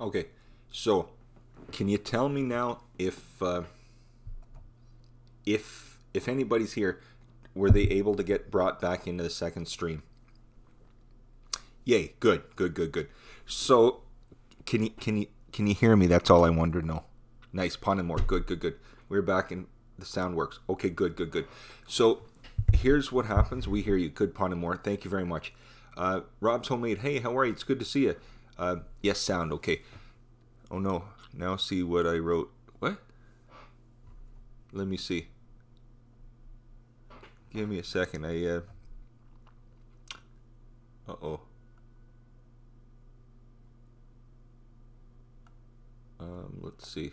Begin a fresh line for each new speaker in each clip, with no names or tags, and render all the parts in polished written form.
Okay, so can you tell me now if anybody's here, were they able to get brought back into the second stream? Yay! Good, good, good, good. So can you hear me? That's all I wanted to know. Nice, Pun and More. Good, good, good. We're back and the sound works. Okay, good, good, good. So here's what happens. We hear you. Good, Pun and More. Thank you very much. Rob's Homemade. Hey, how are you? It's good to see you. Yes, sound. Okay. Oh no. Now see what I wrote. What? Let me see. Give me a second. Uh-oh. Let's see.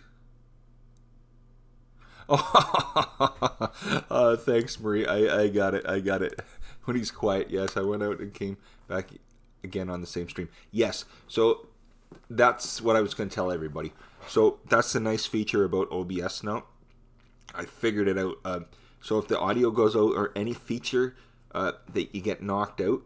Oh, thanks, Marie. I got it. I got it. When he's quiet, yes. I went out and came back again on the same stream. Yes. So that's what I was going to tell everybody. So that's the nice feature about OBS now. I figured it out. So if the audio goes out or any feature that you get knocked out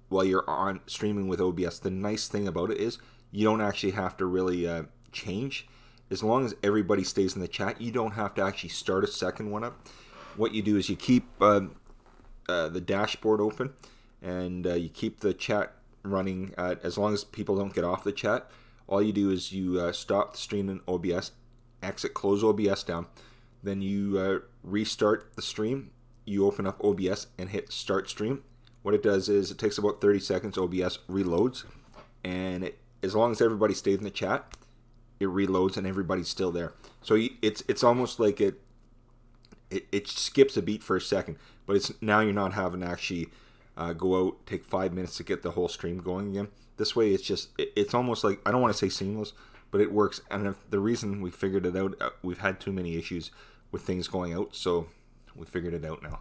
while you're on streaming with OBS, the nice thing about it is you don't actually have to really change. As long as everybody stays in the chat, you don't have to actually start a second one up. What you do is you keep the dashboard open and you keep the chat running as long as people don't get off the chat. All you do is you stop the stream in OBS, exit, close OBS down, then you restart the stream, you open up OBS and hit start stream. What it does is it takes about 30 seconds, OBS reloads, and as long as everybody stays in the chat, it reloads and everybody's still there. So it's almost like it skips a beat for a second, but it's now you're not having to actually go out, take 5 minutes to get the whole stream going again. This way it's almost like, I don't want to say seamless, but it works. And if the reason we figured it out, we've had too many issues with things going out, so we figured it out now.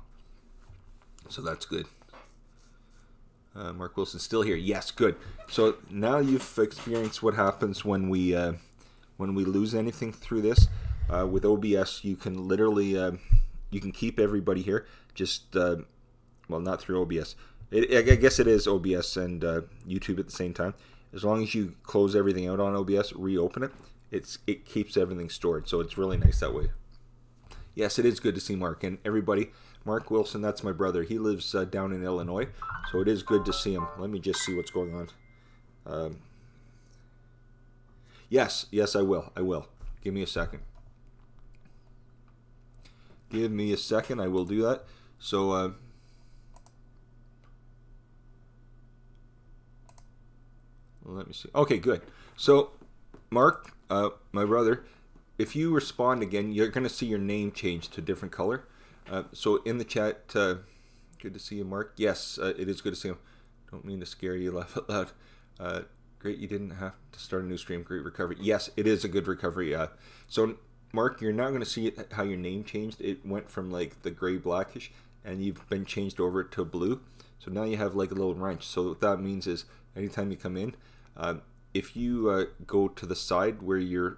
So that's good. Mark Wilson's still here. Yes, good. So now you've experienced what happens when we lose anything through this. With OBS, you can literally you can keep everybody here. Just well, not through OBS. I guess it is OBS and YouTube at the same time. As long as you close everything out on OBS, reopen it, it keeps everything stored. So it's really nice that way. Yes, it is good to see Mark and everybody. Mark Wilson, that's my brother. He lives down in Illinois, so it is good to see him. Let me just see what's going on. Yes, I will. I will. Give me a second. Give me a second. I will do that. So, let me see. Okay, good. So, Mark, my brother, if you respond again, you're going to see your name change to a different color. So, in the chat, good to see you, Mark. Yes, it is good to see him. Don't mean to scare you, laugh out loud. Great, you didn't have to start a new stream. Great recovery. Yes, it is a good recovery. So, Mark, you're now going to see how your name changed. It went from like the gray blackish, and you've been changed over to blue. So now you have like a little wrench. So what that means is anytime you come in, if you go to the side where you're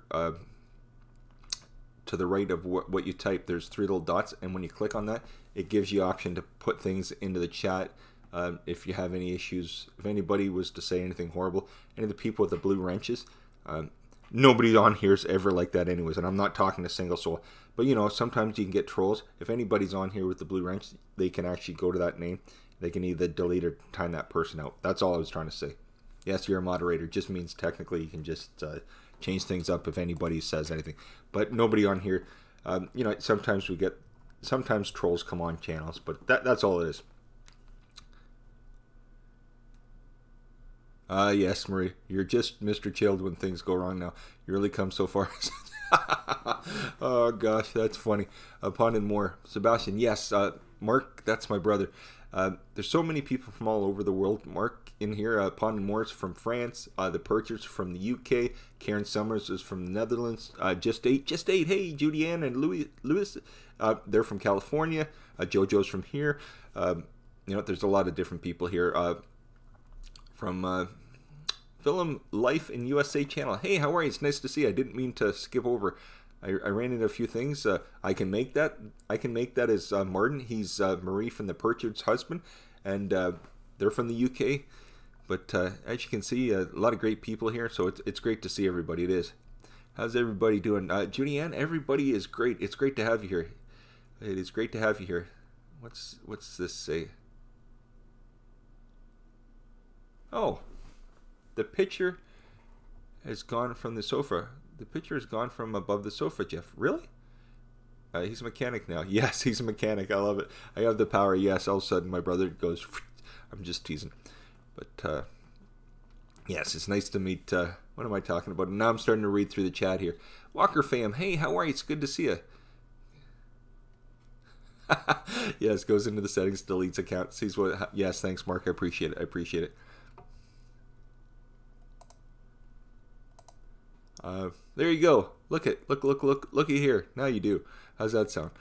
to the right of what you type, there's 3 little dots, and when you click on that, it gives you option to put things into the chat. If you have any issues, if anybody was to say anything horrible, any of the people with the blue wrenches, nobody on here is ever like that anyways, and I'm not talking to single soul, but you know, sometimes you can get trolls. If anybody's on here with the blue wrench, they can actually go to that name, they can either delete or time that person out. That's all I was trying to say. Yes, you're a moderator. It just means technically you can just change things up if anybody says anything, but nobody on here, you know, sometimes trolls come on channels, but that's all it is. Yes, Marie, you're just Mr. Chilled when things go wrong now. You really come so far. Oh, gosh, that's funny. Pun and More. Sebastian, yes. Mark, that's my brother. There's so many people from all over the world. Mark in here. Pun and More is from France. The Purchers from the UK. Karen Summers is from the Netherlands. Just eight. Hey, Judy-Ann and Louis. They're from California. Jojo's from here. You know, there's a lot of different people here. From Film Life in USA channel. Hey, how are you? It's nice to see you. I didn't mean to skip over. I ran into a few things. I can make that. I can make that as Martin. He's Marie from the Purchard's husband, and they're from the UK. But as you can see, a lot of great people here, so it's great to see everybody. It is. How's everybody doing? Judy Ann, everybody is great. It's great to have you here. It is great to have you here. What's this say? Oh, the picture has gone from the sofa. The picture has gone from above the sofa, Jeff. Really? He's a mechanic now. Yes, he's a mechanic. I love it. I have the power. Yes, all of a sudden my brother goes, I'm just teasing. But, yes, it's nice to meet, what am I talking about? Now I'm starting to read through the chat here. Walker fam, hey, how are you? It's good to see you. Yes, goes into the settings, deletes account, sees what, yes, thanks, Mark. I appreciate it. I appreciate it. There you go. Looky here. Now you do. How's that sound?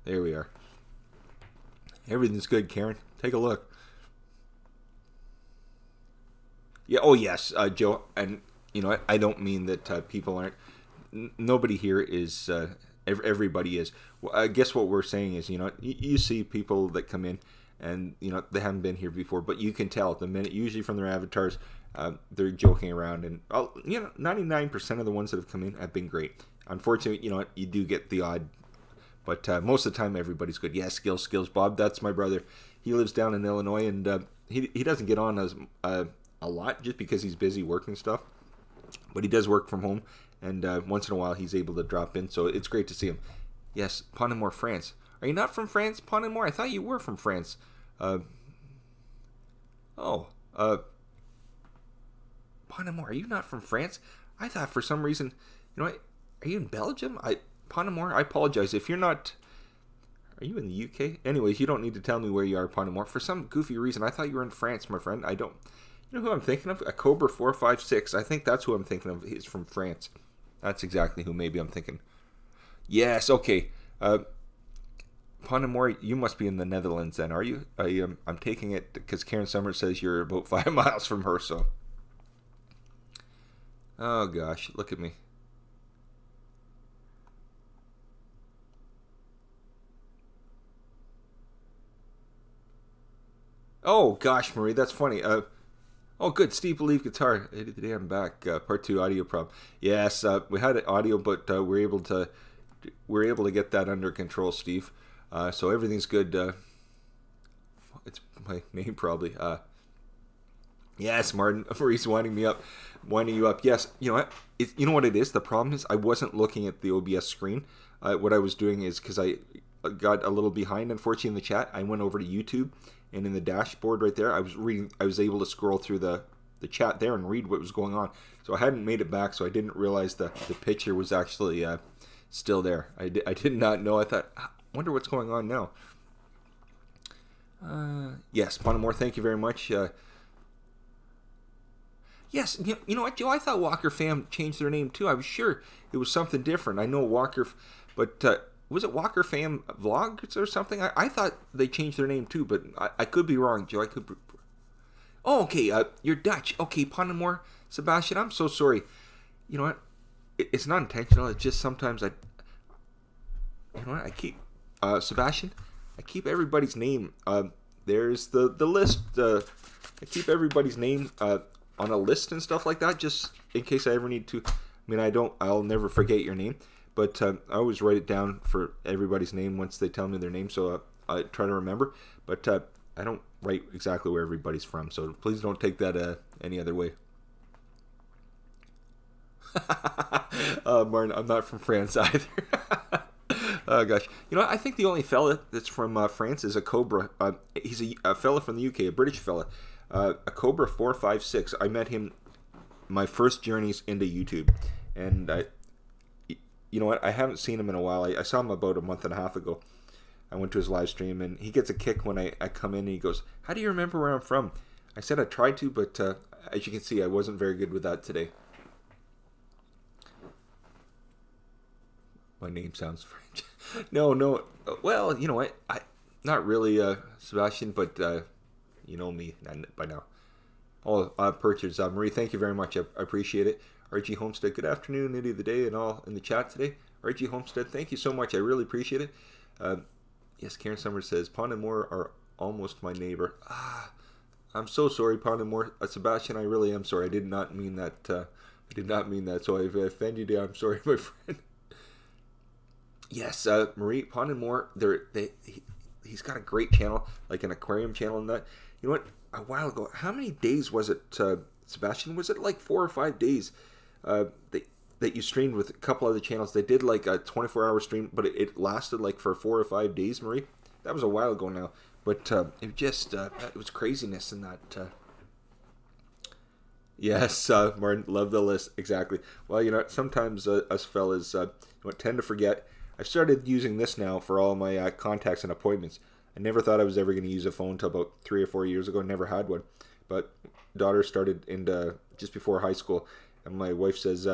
There we are. Everything's good, Karen. Take a look. Yeah. Oh, yes, Joe. And you know, I don't mean that people aren't. Nobody here is. Everybody is. Well, I guess what we're saying is, you know, you see people that come in, and you know they haven't been here before, but you can tell the minute, usually from their avatars, they're joking around, and you know, 99% of the ones that have come in have been great. Unfortunately, you know, you do get the odd. But most of the time, everybody's good. Yeah, skills. Bob, that's my brother. He lives down in Illinois, and he doesn't get on as a lot just because he's busy working stuff. But he does work from home, and once in a while, he's able to drop in. So it's great to see him. Yes, Pont-Amour, France. Are you not from France, Pont-Amour? I thought you were from France. Pont-Amour, are you not from France? I thought for some reason, you know what? Are you in Belgium? Pont-Amour, I apologize. If you're not... Are you in the UK? Anyways, you don't need to tell me where you are, Pont-Amour. For some goofy reason, I thought you were in France, my friend. I don't... You know who I'm thinking of? A Cobra 456. I think that's who I'm thinking of. He's from France. That's exactly who maybe I'm thinking. Yes, okay. Pont-Amour, you must be in the Netherlands then, are you? I'm taking it because Karen Summers says you're about 5 miles from her, so... Oh, gosh. Look at me. Oh, gosh, Marie, that's funny. Oh, good. Steve Believe Guitar. Today I'm back. Part 2 audio problem. Yes, we had audio, but we're able to get that under control, Steve. So everything's good. It's my name probably. Yes, Martin. Marie's winding you up. Yes, you know what? You know what it is. The problem is I wasn't looking at the OBS screen. What I was doing is because I got a little behind, unfortunately, in the chat. I went over to YouTube. And in the dashboard right there, I was able to scroll through the chat there and read what was going on. So I hadn't made it back, so I didn't realize the picture was actually still there. I did not know. I thought, I wonder what's going on now. Yes, Pont-Amour, thank you very much. Yes, you know what, Joe? I thought Walker Fam changed their name too. I was sure it was something different. I know Walker, but... was it Walker Fam Vlogs or something? I thought they changed their name too, but I could be wrong, Joe. I could be... Oh, okay. You're Dutch. Okay, Pont-Amour, Sebastian, I'm so sorry. You know what? It's not intentional. It's just sometimes You know what? I keep... Sebastian, I keep everybody's name. There's the list. I keep everybody's name on a list and stuff like that, just in case I ever need to... I mean, I'll never forget your name. But I always write it down for everybody's name once they tell me their name, so I try to remember. But I don't write exactly where everybody's from, so please don't take that any other way. Martin, I'm not from France either. Oh, gosh. You know, I think the only fella that's from France is a Cobra. He's a fella from the UK, a British fella. A Cobra 456. I met him my first journeys into YouTube. And you know what? I haven't seen him in a while. I saw him about a month and a half ago. I went to his live stream, and he gets a kick when I come in, and he goes, "How do you remember where I'm from?" I said I tried to, but as you can see, I wasn't very good with that today. My name sounds French. No. Well, you know what? Not really, Sebastian, but you know me by now. Oh, Purchase. Marie, thank you very much. I appreciate it. RG Homestead, good afternoon, Idiot of the Day, and all in the chat today. Archie Homestead, thank you so much. I really appreciate it. Yes, Karen Summers says, Pond and Moore are almost my neighbor. I'm so sorry, Pond and Moore. Sebastian, I really am sorry. I did not mean that. I did not mean that. So if I offended you, I'm sorry, my friend. Yes, Marie, Pond and Moore, he's got a great channel, like an aquarium channel and that. You know what? A while ago, how many days was it, Sebastian? Was it like 4 or 5 days that you streamed with a couple other channels? They did like a 24-hour stream, but it lasted like for 4 or 5 days, Marie. That was a while ago now. But it just, it was craziness in that. Yes, Martin, love the list. Exactly. Well, you know, sometimes us fellas tend to forget. I've started using this now for all my contacts and appointments. I never thought I was ever going to use a phone until about 3 or 4 years ago. Never had one. But daughter started just before high school. And my wife says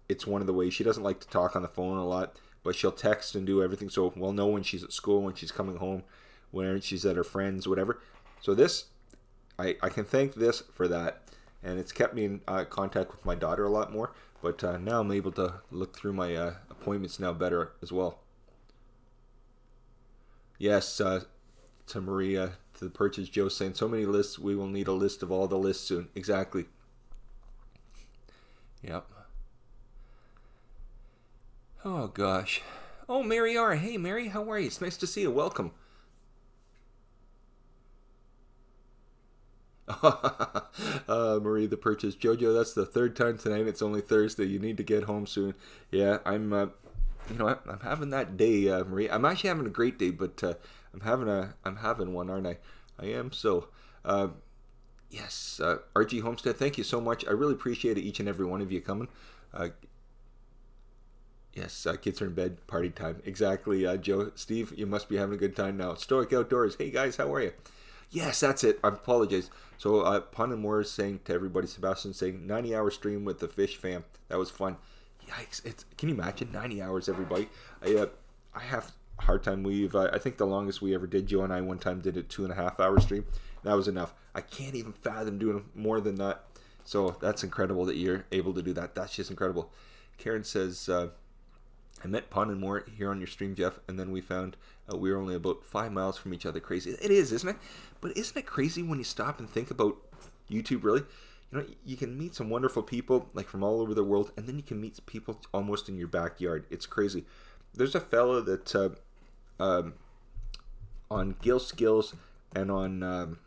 it's one of the ways. She doesn't like to talk on the phone a lot, but she'll text and do everything. So we'll know when she's at school, when she's coming home, when she's at her friends, whatever. So this, I can thank this for that. And it's kept me in contact with my daughter a lot more. But now I'm able to look through my appointments now better as well. Yes, to Maria, to the Purchase, Joe saying, so many lists, we will need a list of all the lists soon. Exactly. Yep. Oh, gosh. Oh, Mary R. Hey, Mary, how are you? It's nice to see you. Welcome. Marie, the Purchase. Jojo, that's the 3rd time tonight. It's only Thursday. You need to get home soon. Yeah, I'm you know what? I'm having that day, Marie. I'm actually having a great day, but I'm having one, aren't I? I am. So, yes, RG Homestead, thank you so much. I really appreciate it, each and every one of you coming. Yes, kids are in bed, party time. Exactly, Joe. Steve, you must be having a good time now. Stoic Outdoors, hey guys, how are you? Yes, that's it. I apologize. So, Pond and Moore is saying to everybody, Sebastian saying, 90-hour stream with the Fish fam. That was fun. Yikes! Can you imagine 90 hours, everybody? I have a hard time. I think the longest we ever did, Joe and I one time did a 2.5-hour stream. That was enough. I can't even fathom doing more than that. So that's incredible that you're able to do that. That's just incredible. Karen says, I met Pond and Moore here on your stream, Jeff, and then we found we were only about 5 miles from each other. Crazy. It is, isn't it? But isn't it crazy when you stop and think about YouTube, really? You know, you can meet some wonderful people, like from all over the world, and then you can meet people almost in your backyard. It's crazy. There's a fella that on Gill Skills and on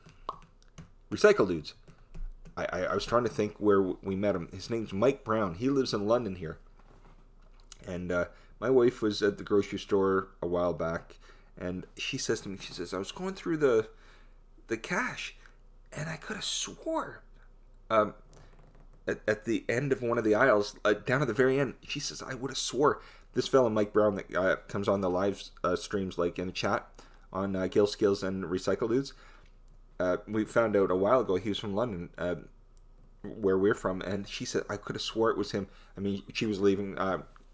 Recycle Dudes. I was trying to think where we met him. His name's Mike Brown. He lives in London here. And my wife was at the grocery store a while back, and she says to me, she says, I was going through the cash, and I could have swore at the end of one of the aisles, down at the very end, she says, I would have swore this fella Mike Brown that comes on the live streams, like in the chat on Gill Skills and Recycle Dudes. We found out a while ago he was from London, where we're from, and she said I could have swore it was him. I mean, she was leaving,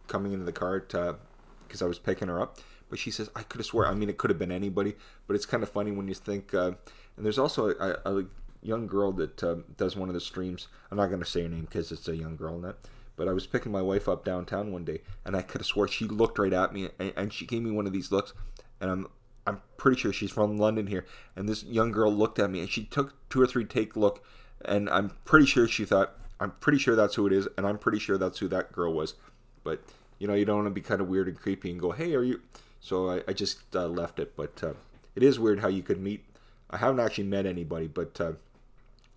coming into the car because I was picking her up, but she says I could have swore. I mean, it could have been anybody, but it's kind of funny when you think. And there's also a young girl that does one of the streams. I'm not going to say her name because it's a young girl in that. But I was picking my wife up downtown one day, and I could have swore she looked right at me, and she gave me one of these looks, and I'm pretty sure she's from London here. And this young girl looked at me, and she took 2 or 3 take look, and I'm pretty sure she thought, I'm pretty sure that's who it is, and I'm pretty sure that's who that girl was. But you know, you don't want to be kind of weird and creepy and go, hey, are you? So I just left it. But it is weird how you could meet. I haven't actually met anybody, but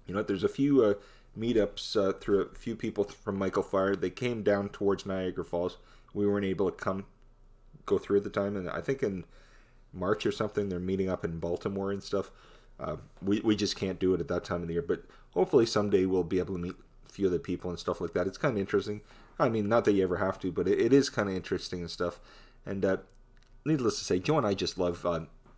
you know, there's a few meetups through a few people from Michael Fire. They came down towards Niagara Falls. We weren't able to go through at the time, and I think in March or something they're meeting up in Baltimore and stuff. We just can't do it at that time of the year, but hopefully someday we'll be able to meet a few other people and stuff like that. It's kind of interesting. I mean, not that you ever have to, but it is kind of interesting and stuff. And needless to say, Joe and I just love.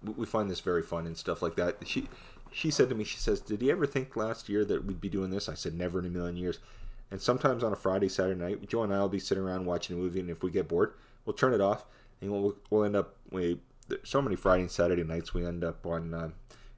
We find this very fun and stuff like that. She said to me, she says, did you ever think last year that we'd be doing this? I said, never in a million years. And sometimes on a Friday, Saturday night, Joe and I will be sitting around watching a movie, and if we get bored, we'll turn it off, and we'll end up, so many Friday and Saturday nights, we end up on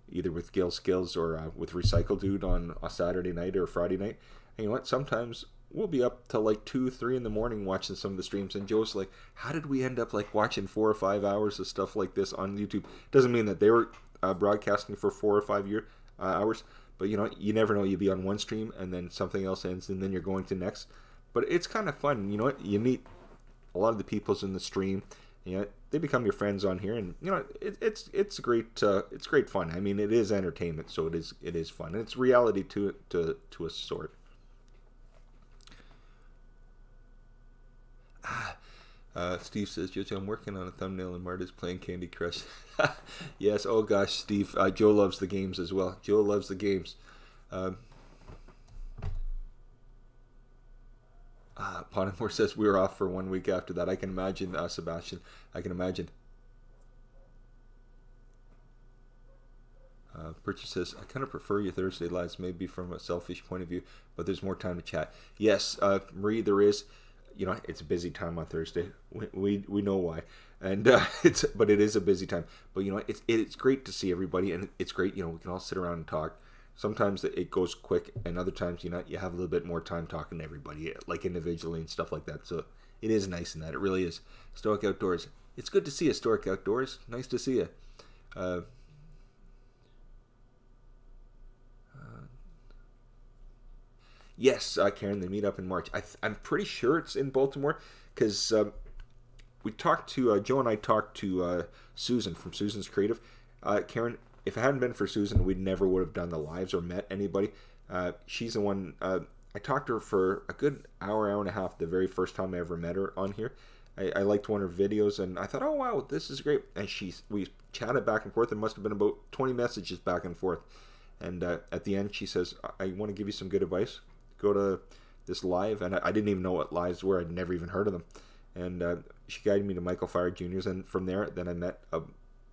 either with Gill Skills or with Recycle Dude on a Saturday night or a Friday night. And you know what? Sometimes we'll be up till like 2, 3 in the morning watching some of the streams. And Joe's like, how did we end up like watching 4 or 5 hours of stuff like this on YouTube? Doesn't mean that they were broadcasting for 4 or 5 hours, but you know, you never know. You'll be on one stream and then something else ends and then you're going to next. But it's kind of fun. You know what? You meet a lot of the peoples in the stream. You know, they become your friends on here, and you know it's great. It's great fun. I mean, it is entertainment, so it is fun. And it's reality to a sort. Steve says, Jojo, I'm working on a thumbnail and Marta's playing Candy Crush. Yes, oh gosh, Steve. Joe loves the games as well. Joe loves the games. Pottermore says we were off for 1 week after that. I can imagine, Sebastian. I can imagine. Purchase says, I kind of prefer your Thursday lives, maybe from a selfish point of view, but there's more time to chat. Yes, Marie, there is. You know, it's a busy time on Thursday. We know why, and but it is a busy time. But you know, it's great to see everybody, and it's great. You know, we can all sit around and talk. Sometimes it goes quick, and other times, you know, you have a little bit more time talking to everybody, like individually and stuff like that. So it is nice in that. It really is. Stoic Outdoors. It's good to see you, Stoic Outdoors. Nice to see you. Yes, Karen, they meet up in March. I'm pretty sure it's in Baltimore because we talked to, Joe and I talked to Susan from Susan's Creative. Karen, if it hadn't been for Susan, we never would have done the lives or met anybody. She's the one, I talked to her for a good hour and a half the very first time I ever met her on here. I liked one of her videos and I thought, oh wow, this is great. And we chatted back and forth. There must have been about 20 messages back and forth. And at the end, she says, I want to give you some good advice. Go to this live, and I didn't even know what lives were. I'd never even heard of them. And she guided me to Michael Fire Jr.'s, and from there, then I met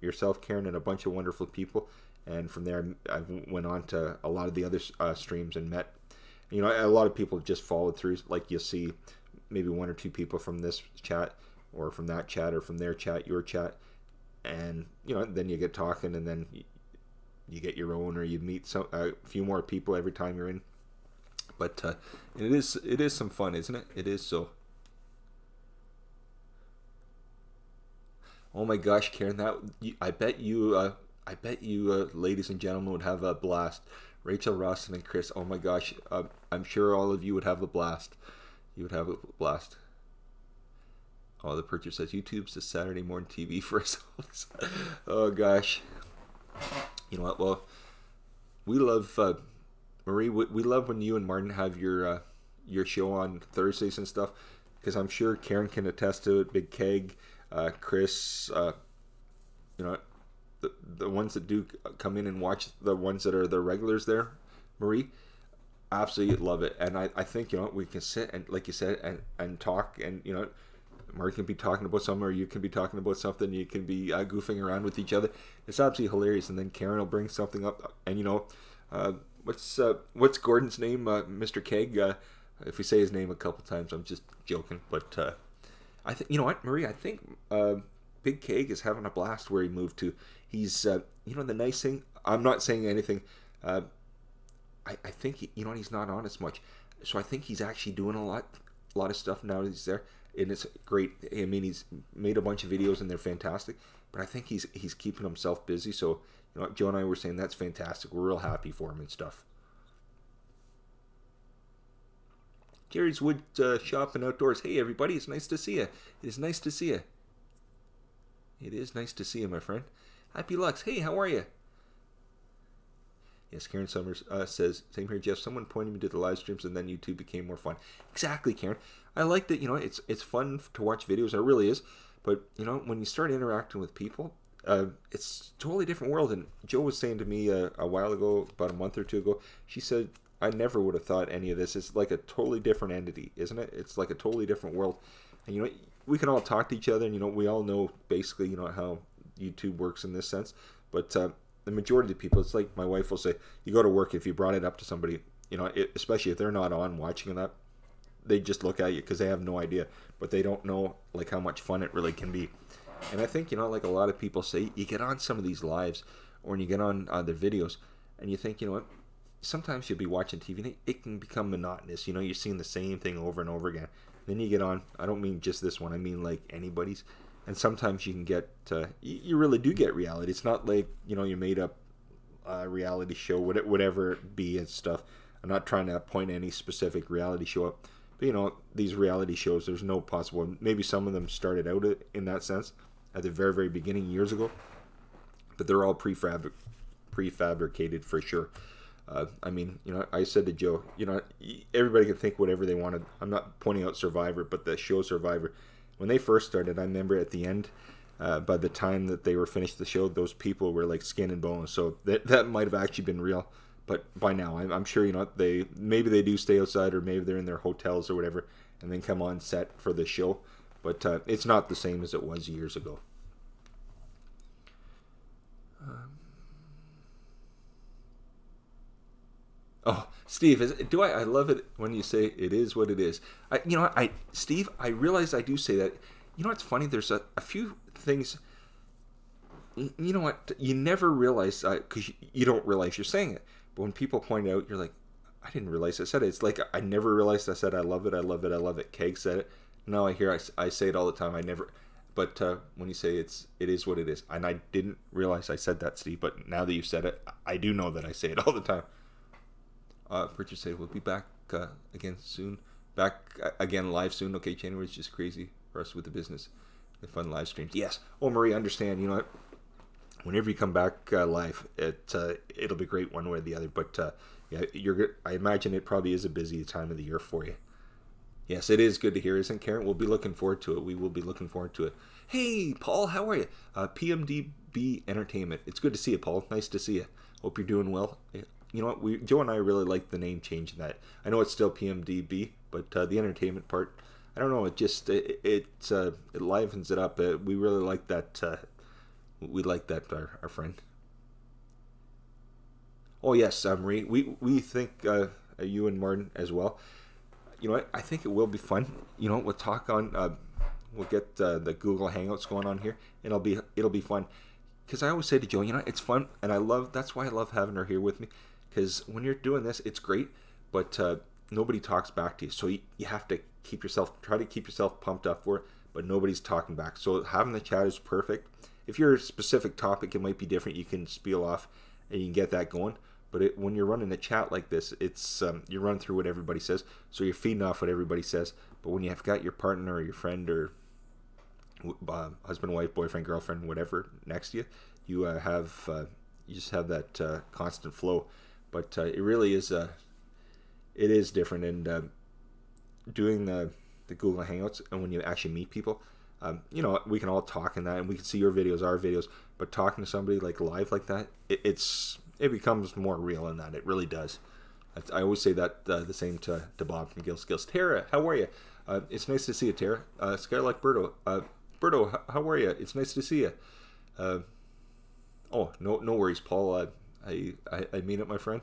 yourself, Karen, and a bunch of wonderful people. And from there, I went on to a lot of the other streams and met, you know, a lot of people just followed through. Like you'll see maybe 1 or 2 people from this chat, or from that chat, or from their chat, your chat, and you know, then you get talking, and then you get your own, or you meet a few more people every time you're in. But it is some fun, isn't it? It is so. Oh my gosh, Karen, I bet you, ladies and gentlemen, would have a blast. Rachel, Rossin, and Chris. Oh my gosh, I'm sure all of you would have a blast. You would have a blast. Oh, the purchaser says YouTube's the Saturday morning TV for us. Oh gosh. You know what? Well, we love. Marie, we love when you and Martin have your show on Thursdays and stuff, because I'm sure Karen can attest to it. Big Keg, Chris, you know, the ones that do come in and watch, the ones that are the regulars there, Marie, absolutely love it. And I think, you know, we can sit and, like you said, and talk, and you know, Mark can be talking about something, or you can be talking about something. You can be goofing around with each other. It's absolutely hilarious. And then Karen will bring something up, and you know. What's Gordon's name? Mr. Keg. If we say his name a couple times, I'm just joking. But I think, you know what, Marie. I think Big Keg is having a blast where he moved to. He's you know, the nice thing. I'm not saying anything. I think you know, he's not on as much, so I think he's actually doing a lot of stuff now that he's there, and it's great. I mean, he's made a bunch of videos and they're fantastic. But I think he's keeping himself busy. So you know, Joe and I were saying that's fantastic. We're real happy for him and stuff. Jerry's Wood Shop and Outdoors. Hey everybody, it's nice to see you. It is nice to see you. It is nice to see you, my friend. Happy Lux. Hey, how are you? Yes, Karen Summers says, same here, Jeff. Someone pointed me to the live streams, and then YouTube became more fun. Exactly, Karen. I like that. You know, it's fun to watch videos. It really is. But you know, when you start interacting with people, it's a totally different world. And Joe was saying to me a while ago, about a month or two ago, she said, I never would have thought any of this. It's like a totally different entity, isn't it? It's like a totally different world. And you know, we can all talk to each other, and you know, we all know basically, you know, how YouTube works in this sense. But the majority of the people, it's like my wife will say, you go to work, if you brought it up to somebody, you know, especially if they're not on watching that, they just look at you because they have no idea, but they don't know like how much fun it really can be. And I think, you know, like a lot of people say, you get on some of these lives, or when you get on their videos, and you think, you know what, sometimes you'll be watching TV and it can become monotonous. You know, you're seeing the same thing over and over again. Then you get on, I don't mean just this one, I mean like anybody's. And sometimes you can get, you really do get reality. It's not like, you know, you made up a reality show, whatever it be and stuff. I'm not trying to point any specific reality show up. But, you know, these reality shows, there's no possible, maybe some of them started out in that sense at the very, very beginning years ago. But they're all prefabricated for sure. I mean, you know, I said to Joe, you know, everybody can think whatever they wanted. I'm not pointing out Survivor, but the show Survivor, when they first started, I remember at the end, by the time that they were finished the show, those people were like skin and bones. So that might have actually been real. But by now, I'm sure, you know, maybe they do stay outside, or maybe they're in their hotels or whatever, and then come on set for the show. But it's not the same as it was years ago. Oh, Steve, I love it when you say it is what it is. Steve, I realize I do say that. You know what's funny? There's a few things. You know what? You never realize, because you don't realize you're saying it. But when people point out, you're like, I didn't realize I said it. It's like I never realized I said I love it, I love it, I love it. Keg said it. Now I say it all the time. I never. But when you say it is what it is, and I didn't realize I said that, Steve. But now that you've said it, I do know that I say it all the time. Richard said we'll be back again soon. Back again live soon. Okay, January is just crazy for us with the business. The fun live streams. Yes. Oh, Marie, understand. You know what? Whenever you come back live, it'll be great one way or the other. But yeah, I imagine it probably is a busy time of the year for you. Yes, it is good to hear, isn't it, Karen? We'll be looking forward to it. We will be looking forward to it. Hey, Paul, how are you? PMDB Entertainment. It's good to see you, Paul. Nice to see you. Hope you're doing well. You know what? Joe and I really like the name change in that. I know it's still PMDB, but the entertainment part, I don't know. It just it livens it up. We really like that. We like that, our friend. Oh yes, Marie. We think you and Martin as well. You know what? I think it will be fun. You know, we'll talk on. We'll get the Google Hangouts going on here, and it'll be fun. Because I always say to Joe, you know, it's fun, and that's why I love having her here with me. Because when you're doing this, it's great, but nobody talks back to you. So you have to try to keep yourself pumped up for it, but nobody's talking back. So having the chat is perfect. If you're a specific topic, it might be different. You can spiel off and you can get that going. But when you're running a chat like this, it's you run through what everybody says. So you're feeding off what everybody says. But when you've got your partner or your friend or husband, wife, boyfriend, girlfriend, whatever next to you, you just have that constant flow. But it really is it is different. And doing the Google Hangouts, and when you actually meet people, you know, we can all talk in that, and we can see your videos, our videos. But talking to somebody like live like that, it becomes more real in that. It really does. I always say that the same to Bob from Gill Skills. Tara, how are you? It's nice to see you, Tara. Skylark Berto. Berto, how are you? It's nice to see you. Oh, no worries, Paul. I mean it, my friend.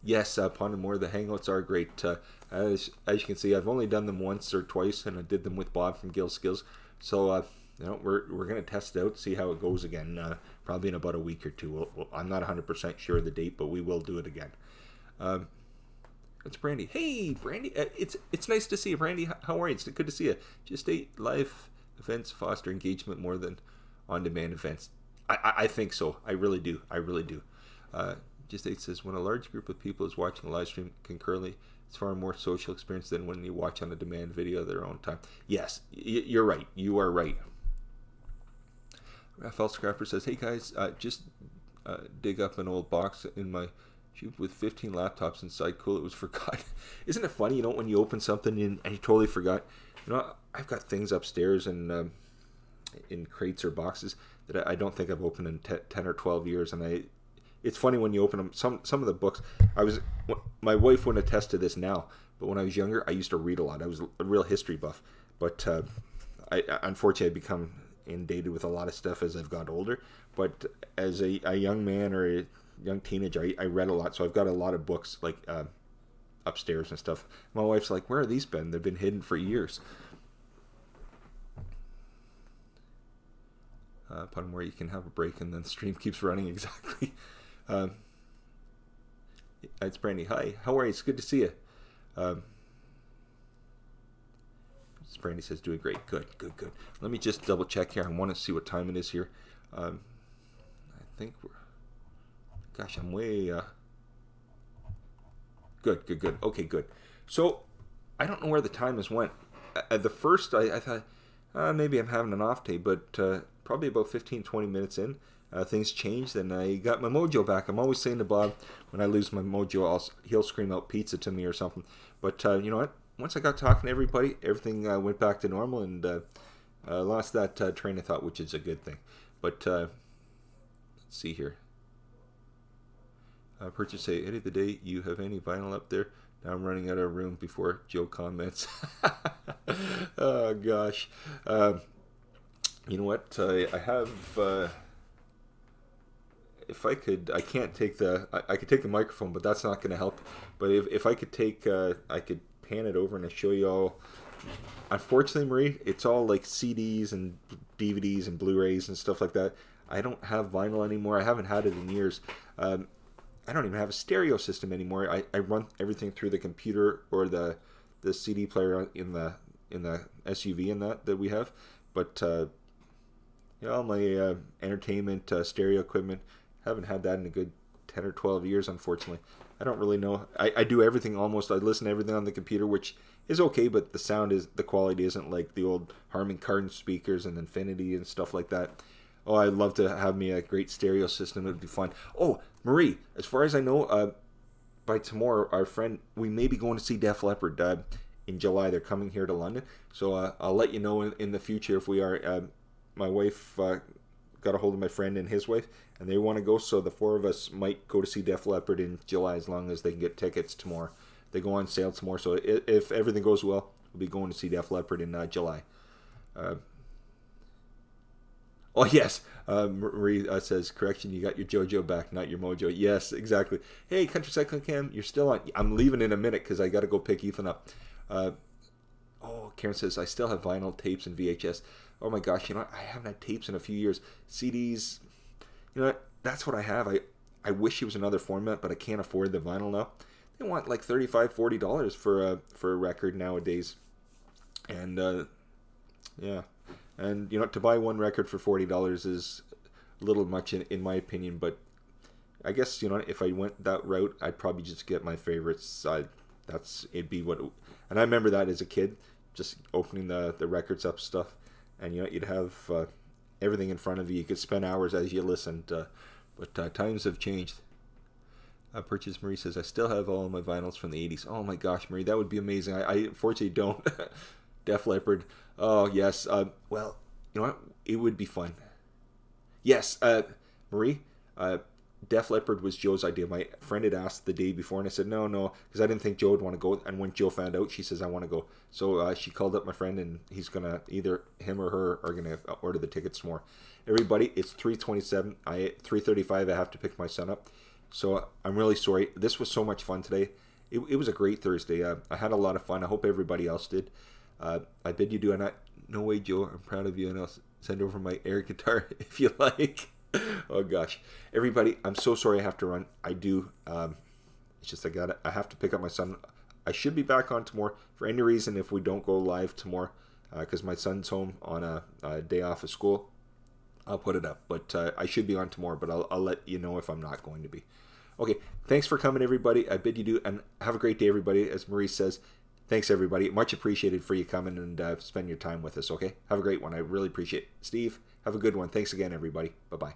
Yes, Pond and More, the Hangouts are great. As you can see, I've only done them once or twice, and I did them with Bob from Gill Skills. So, you know, we're going to test it out, see how it goes again, probably in about a week or two. I'm not 100% sure of the date, but we will do it again. It's Brandy. Hey, Brandy. It's nice to see you, Brandy. How are you? It's good to see you. Just live events foster engagement more than on-demand events. I think so. I really do. Just 8 says, when a large group of people is watching a live stream concurrently, it's far more social experience than when you watch on a demand video at their own time. Yes, you're right. You are right. Raphael Scrapper says, hey guys, just dig up an old box in my shoe with 15 laptops inside. Cool, it was forgotten. Isn't it funny, you know, when you open something and you totally forgot? You know, I've got things upstairs and in crates or boxes that I don't think I've opened in 10 or 12 years, and it's funny when you open them. Some of the books, my wife wouldn't attest to this now, but when I was younger, I used to read a lot. I was a real history buff, but unfortunately, I've become inundated with a lot of stuff as I've got older. But as a young man or a young teenager, I read a lot, so I've got a lot of books like upstairs and stuff. My wife's like, where have these been? They've been hidden for years. Upon where you can have a break and then the stream keeps running. Exactly. It's Brandy. Hi, how are you? It's good to see you. Um, Brandy says doing great. Good, good, good. Let me just double check here. I want to see what time it is here. I think we're. Gosh, I'm way. Good, good, good. Okay, good. So I don't know where the time has went. At the first, I thought maybe I'm having an off day, but probably about 15, 20 minutes in, things changed and I got my mojo back. I'm always saying to Bob, when I lose my mojo, he'll scream out pizza to me or something. But you know what? Once I got talking to everybody, everything went back to normal and lost that train of thought, which is a good thing. But let's see here. Purchase say, edit the day. You have any vinyl up there? Now I'm running out of room before Joe comments. Oh gosh. You know what? I have. If I could, I can't take the. I could take the microphone, but that's not going to help. But if I could take, I could pan it over and I show you all. Unfortunately, Marie, it's all like CDs and DVDs and Blu-rays and stuff like that. I don't have vinyl anymore. I haven't had it in years. I don't even have a stereo system anymore. I run everything through the computer or the CD player in the SUV and that we have. But you know, all my entertainment stereo equipment, haven't had that in a good 10 or 12 years, unfortunately. I don't really know. I do everything almost. I listen to everything on the computer, which is okay, but the quality isn't like the old Harman Kardon speakers and Infinity and stuff like that. Oh, I'd love to have me a great stereo system. It would be fun. Oh, Marie, as far as I know, by tomorrow, our friend, we may be going to see Def Leppard in July. They're coming here to London. So I'll let you know in the future if we are. My wife got a hold of my friend and his wife, and they want to go. So the four of us might go to see Def Leppard in July as long as they can get tickets tomorrow. They go on sale tomorrow. So if everything goes well, we'll be going to see Def Leppard in July. Oh, yes. Marie says, correction, you got your JoJo back, not your mojo. Yes, exactly. Hey, Country Cycling Cam, you're still on. I'm leaving in a minute because I got to go pick Ethan up. Oh, Karen says, I still have vinyl tapes and VHS. Oh, my gosh, you know what? I haven't had tapes in a few years. CDs, you know what? That's what I have. I wish it was another format, but I can't afford the vinyl now. They want like $35, $40 for a record nowadays. And, yeah. And, you know, to buy one record for $40 is a little much in my opinion, but I guess, you know, if I went that route, I'd probably just get my favorites. It'd be what, and I remember that as a kid, just opening the records up stuff, and, you know, you'd have everything in front of you. You could spend hours as you listened, but times have changed. Purchase Marie says, I still have all of my vinyls from the 80s. Oh my gosh, Marie, that would be amazing. I unfortunately don't. Def Leppard. Oh, yes. Well, you know what? It would be fun. Yes, Marie, Def Leppard was Joe's idea. My friend had asked the day before, and I said, no, because I didn't think Joe would want to go. And when Joe found out, she says, I want to go. So she called up my friend, and he's going to, either him or her are going to order the tickets tomorrow. Everybody, it's 3:27. 3:35, I have to pick my son up. So I'm really sorry. This was so much fun today. It was a great Thursday. I had a lot of fun. I hope everybody else did. I bid you do, and no way, Joe, I'm proud of you, and I'll send over my air guitar if you like. Oh gosh, everybody, I'm so sorry I have to run. I do. It's just I have to pick up my son. I should be back on tomorrow. For any reason, if we don't go live tomorrow, because my son's home on a day off of school, I'll put it up. But I should be on tomorrow, but I'll let you know if I'm not going to be. Okay, thanks for coming, everybody. I bid you do, and have a great day, everybody. As Marie says, thanks, everybody. Much appreciated for you coming and spend your time with us, okay? Have a great one. I really appreciate it. Steve, have a good one. Thanks again, everybody. Bye-bye.